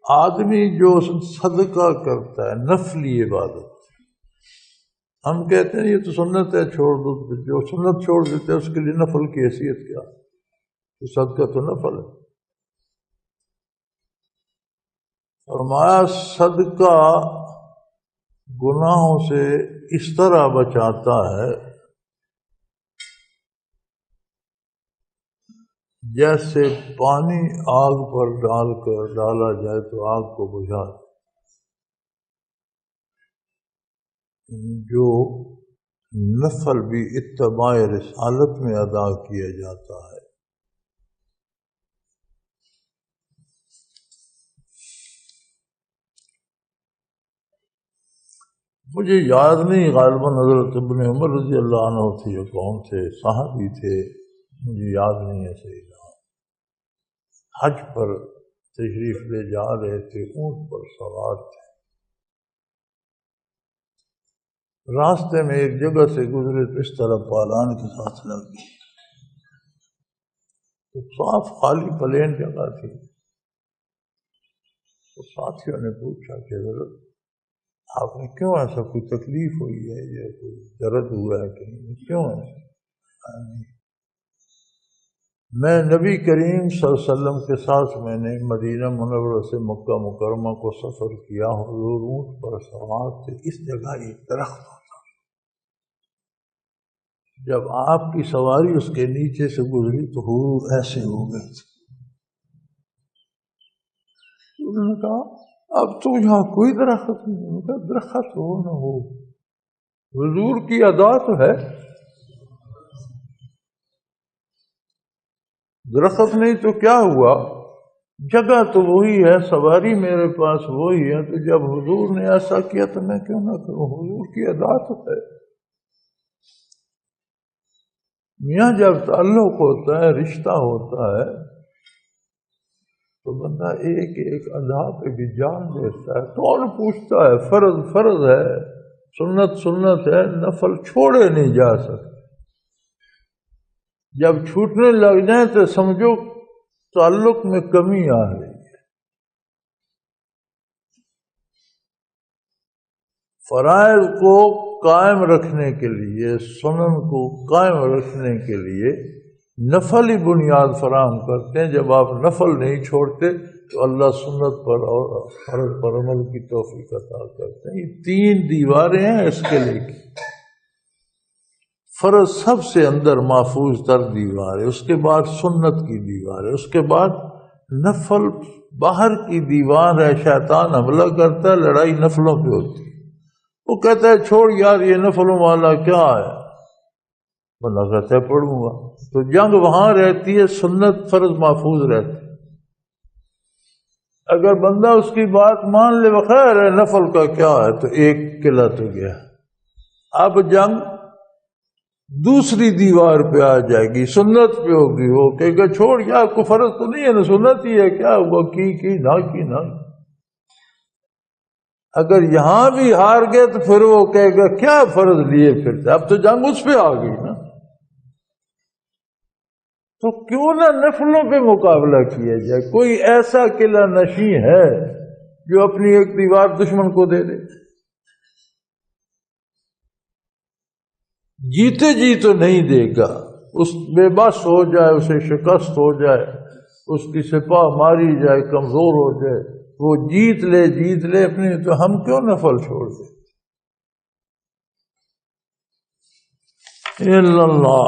آدمی جو صدقہ کرتا ہے نفلی عبادت، ہم کہتے ہیں یہ تو سنت ہے چھوڑ دو، جو سنت چھوڑ دیتے ہیں اس کے لیے نفل کی حیثیت کیا؟ تو صدقہ تو نفل ہے۔ فرمایا صدقہ گناہوں سے اس طرح بچاتا ہے جیسے پانی آگ پر ڈالا جائے تو آگ کو بجھا، جو نفل بھی اتباع رسالت میں ادا کیا جاتا ہے۔ مجھے یاد نہیں غالباً حضرت ابن عمر رضی اللہ عنہ تھے یا کون تھے، صحابی تھے، مجھے یاد نہیں ہے صحیح نام۔ حج پر تشریف لے جا رہے تھے، اونٹ پر سوار تھے، راستے میں ایک جگہ سے گزرے تو اس طرح پالان کے ساتھ لگ گئی، تو صاف خالی پلین جگہ تھی۔ تو ساتھیوں نے پوچھا کہ حضرت آپ نے کیوں ایسا، کوئی تکلیف ہوئی ہے یا کوئی درد ہوا ہے کہیں، کیوں ایسا؟ میں نبی کریم صلی اللہ علیہ وسلم کے ساتھ میں نے مدینہ منورہ سے مکہ مکرمہ کو سفر کیا، حضور اونٹ پر سوار تھے، اس جگہ ایک درخت ہوتا، جب آپ کی سواری اس کے نیچے سے گزری تو حضور ایسے ہو گئے تھے۔ انہوں نے کہا اب تو یہاں کوئی درخت نہیں۔ انہوں نے کہا درخت ہو نہ ہو، حضور کی ادا تو ہے، درخت نہیں تو کیا ہوا، جگہ تو وہی ہے، سواری میرے پاس وہی ہے، تو جب حضور نے ایسا کیا تو میں کیوں نہ کروں، حضور کی ادا تو ہے۔ میاں جب تعلق ہوتا ہے، رشتہ ہوتا ہے، تو بندہ ایک ایک ادا پہ بھی جان دیتا ہے۔ کون پوچھتا ہے، فرض فرض ہے، سنت سنت ہے، نفل چھوڑے نہیں جا سکتے۔ جب چھوٹنے لگ جائیں تو سمجھو تعلق میں کمی آ رہی ہے۔ فرائض کو قائم رکھنے کے لیے، سنن کو قائم رکھنے کے لیے نفل ہی بنیاد فراہم کرتے ہیں۔ جب آپ نفل نہیں چھوڑتے تو اللہ سنت پر اور فرض پر عمل کی توفیق عطا کرتے ہیں۔ یہ 3 دیواریں ہیں اس کے لیے۔ فرض سب سے اندر محفوظ تر دیوار ہے، اس کے بعد سنت کی دیوار ہے، اس کے بعد نفل باہر کی دیوار ہے۔ شیطان حملہ کرتا ہے، لڑائی نفلوں پہ ہوتی ہے، وہ کہتا ہے چھوڑ یار یہ نفلوں والا کیا ہے، بندہ کہتا ہے پڑھوں گا، تو جنگ وہاں رہتی ہے، سنت فرض محفوظ رہتی ہے۔ اگر بندہ اس کی بات مان لے بخیر ہے، نفل کا کیا ہے، تو ایک قلعہ تو گیا۔ اب جنگ دوسری دیوار پہ آ جائے گی، سنت پہ ہوگی، وہ کہے گا چھوڑ یار کو فرض تو نہیں ہے نا، سنت ہی ہے، کیا ہوا کی نہ۔ اگر یہاں بھی ہار گئے تو پھر وہ کہے گا کیا فرض لیے پھرتے، اب تو جنگ اس پہ آ گئی نا۔ تو کیوں نہ نفلوں پہ مقابلہ کیا جائے؟ کوئی ایسا قلعہ نشیں ہے جو اپنی ایک دیوار دشمن کو دے دے؟ جیتے جی تو نہیں دے گا، اس بے بس ہو جائے، اسے شکست ہو جائے، اس کی سپاہ ماری جائے، کمزور ہو جائے، وہ جیت لے اپنی، تو ہم کیوں نفل چھوڑ دیں؟ اللہ